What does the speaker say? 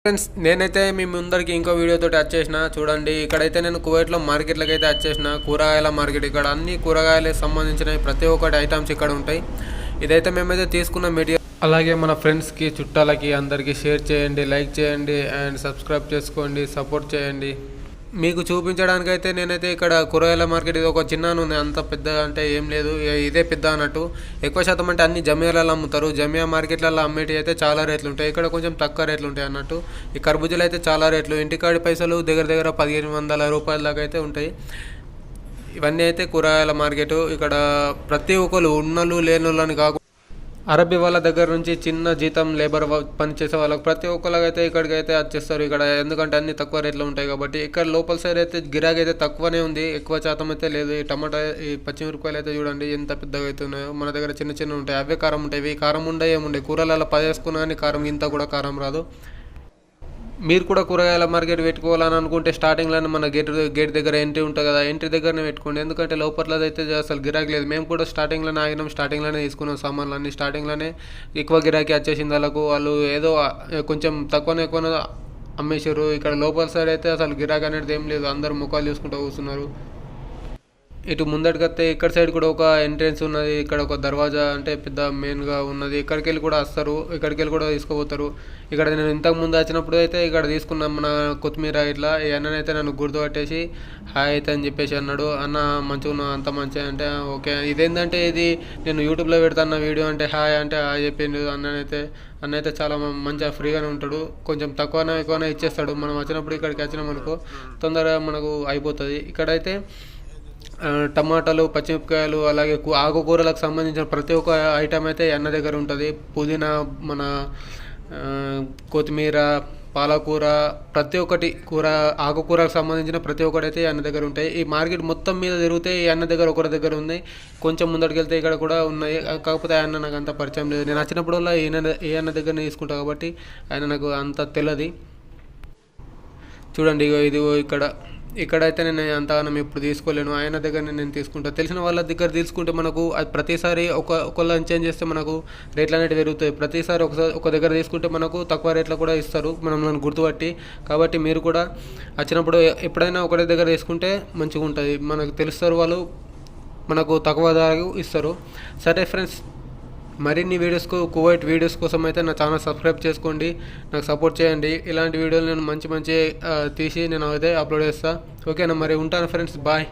Friends నేనైతే మీ ముందరికి ఇంకో వీడియోతో వచ్చేసిన చూడండి. ఇక్కడైతే నేను కువైట్లో మార్కెట్లకు అయితే వచ్చేసిన కూరగాయల మార్కెట్. ఇక్కడ అన్ని కూరగాయలకు సంబంధించిన ప్రతి ఒక్కటి ఐటమ్స్ ఇక్కడ ఉంటాయి. ఇదైతే మేమైతే తీసుకున్న మెటీరియల్. అలాగే మన ఫ్రెండ్స్కి చుట్టాలకి అందరికీ షేర్ చేయండి, లైక్ చేయండి అండ్ సబ్స్క్రైబ్ చేసుకోండి, సపోర్ట్ చేయండి. మీకు చూపించడానికైతే నేనైతే ఇక్కడ కూరగాయల మార్కెట్ ఇది ఒక చిన్న ఉంది, అంత పెద్ద అంటే ఏం లేదు, ఇదే పెద్ద అన్నట్టు. ఎక్కువ శాతం అంటే అన్ని జమియాలలో అమ్ముతారు. జమియా మార్కెట్లలో అమ్మేటి అయితే చాలా రేట్లు ఉంటాయి, ఇక్కడ కొంచెం తక్కువ రేట్లు ఉంటాయి అన్నట్టు. ఈ కర్బూజాలు అయితే చాలా రేట్లు, ఇంటికాడి పైసలు దగ్గర దగ్గర 1500 రూపాయల దాకా అయితే ఉంటాయి. ఇవన్నీ అయితే కూరగాయల మార్కెట్. ఇక్కడ ప్రతి ఒక్కరు ఉన్నలు లేనులని కాకుండా అరబీ వాళ్ళ దగ్గర నుంచి చిన్న జీతం లేబర్ పని చేసే వాళ్ళకి ప్రతి ఒక్కరికైతే ఇక్కడికి అయితే వచ్చేస్తారు ఇక్కడ. ఎందుకంటే అన్ని తక్కువ రేట్లో ఉంటాయి కాబట్టి. ఇక్కడ లోపల సైడ్ అయితే గిరాకీ అయితే తక్కువనే ఉంది, ఎక్కువ శాతం అయితే లేదు. ఈ టమాటా ఈ పచ్చిమిరపకాయలు అయితే చూడండి ఎంత పెద్దగా అయితే ఉన్నాయో. మన దగ్గర చిన్న చిన్న ఉంటాయి, అవే కారం ఉంటాయి. ఇవి కారం ఉండే ఏముండే కూరలలో పదేసుకున్నా కానీ కారం ఇంత కూడా కారం రాదు. మీరు కూడా కూరగాయల మార్కెట్ పెట్టుకోవాలని అనుకుంటే స్టార్టింగ్లోనే మన గేట్ దగ్గర ఎంట్రీ ఉంటుంది కదా, ఎంట్రీ దగ్గరనే పెట్టుకోండి. ఎందుకంటే లోపల అయితే అసలు గిరాకీ లేదు. మేము కూడా స్టార్టింగ్లోనే ఆగినాం, స్టార్టింగ్లోనే తీసుకున్నాం సామాన్లు అన్నీ. స్టార్టింగ్లోనే ఎక్కువ గిరాకీ వచ్చేసింది వాళ్ళకు. వాళ్ళు ఏదో కొంచెం ఎక్కువ అమ్మేశారు. ఇక్కడ లోపల సైడ్ అయితే అసలు గిరాకీ అనేది ఏం లేదు, అందరు ముఖాలు చూసుకుంటూ కూర్చున్నారు. ఇటు ముందటికైతే ఇక్కడ సైడ్ కూడా ఒక ఎంట్రెన్స్ ఉన్నది, ఇక్కడ ఒక దర్వాజా అంటే పెద్ద మెయిన్గా ఉన్నది. ఇక్కడికి వెళ్ళి కూడా వస్తారు, ఇక్కడికి వెళ్ళి కూడా తీసుకుపోతారు. ఇక్కడ నేను ఇంతకు ముందు వచ్చినప్పుడు అయితే ఇక్కడ తీసుకున్నాం మన కొత్తిమీర. ఇట్లా ఈ అన్ననైతే నన్ను గుర్తుపట్టేసి హాయ్ అయితే అని చెప్పేసి అన్నాడు. అన్న మంచిగా ఉన్నా, అంత మంచిగా అంటే ఓకే. ఇదేంటంటే ఇది నేను యూట్యూబ్లో పెడతాను వీడియో అంటే హాయ్ అంటే హాయ్ చెప్పిండు అన్నైతే చాలా మంచిగా ఫ్రీగానే ఉంటాడు. కొంచెం తక్కువనే ఎక్కువనే ఇచ్చేస్తాడు. మనం వచ్చినప్పుడు ఇక్కడికి వచ్చినాం అనుకో తొందరగా మనకు అయిపోతుంది. ఇక్కడైతే టమాటాలు, పచ్చిమిరపకాయలు, అలాగే ఆకుకూరలకు సంబంధించిన ప్రతి ఒక్క ఐటమ్ అయితే అన్న దగ్గర ఉంటుంది. పుదీనా, మన కొత్తిమీర, పాలకూర, ప్రతి ఒక్కటి ఆకుకూరకు సంబంధించిన ప్రతి ఒక్కటి అయితే అన్న దగ్గర ఉంటాయి. ఈ మార్కెట్ మొత్తం మీద తిరిగితే ఈ అన్న దగ్గర ఒకరి దగ్గర ఉంది, కొంచెం ముందరికి వెళ్తే ఇక్కడ కూడా ఉన్నాయి. కాకపోతే ఆయన నాకు అంత పరిచయం లేదు. నేను వచ్చినప్పుడల్లా ఏ అన్న దగ్గరనే తీసుకుంటా కాబట్టి ఆయన నాకు అంత తెలియదు. చూడండి ఇది ఇక్కడైతే నేను అంతగానం ఇప్పుడు తీసుకోలేను, ఆయన దగ్గర నేను తీసుకుంటాను. తెలిసిన వాళ్ళ దగ్గర తీసుకుంటే మనకు అది ప్రతిసారి ఒకళ్ళని చేంజ్ చేస్తే మనకు రేట్లు అనేవి పెరుగుతాయి. ప్రతిసారి ఒక దగ్గర తీసుకుంటే మనకు తక్కువ రేట్లో కూడా ఇస్తారు మనం గుర్తుపట్టి. కాబట్టి మీరు కూడా వచ్చినప్పుడు ఎప్పుడైనా ఒకరి దగ్గర తీసుకుంటే మంచిగా ఉంటుంది, మనకు తెలుస్తారు వాళ్ళు, మనకు తక్కువ ధరకు ఇస్తారు. సరే ఫ్రెండ్స్, మరిన్ని కువైట్ వీడియోస్ కోసం అయితే నా ఛానల్ సబ్స్క్రైబ్ చేసుకోండి, నాకు సపోర్ట్ చేయండి. ఇలాంటి వీడియోలు నేను మంచి తీసి నేను అయితే అప్లోడ్ చేస్తాను. ఓకేనా, మరి ఉంటాను ఫ్రెండ్స్, బాయ్.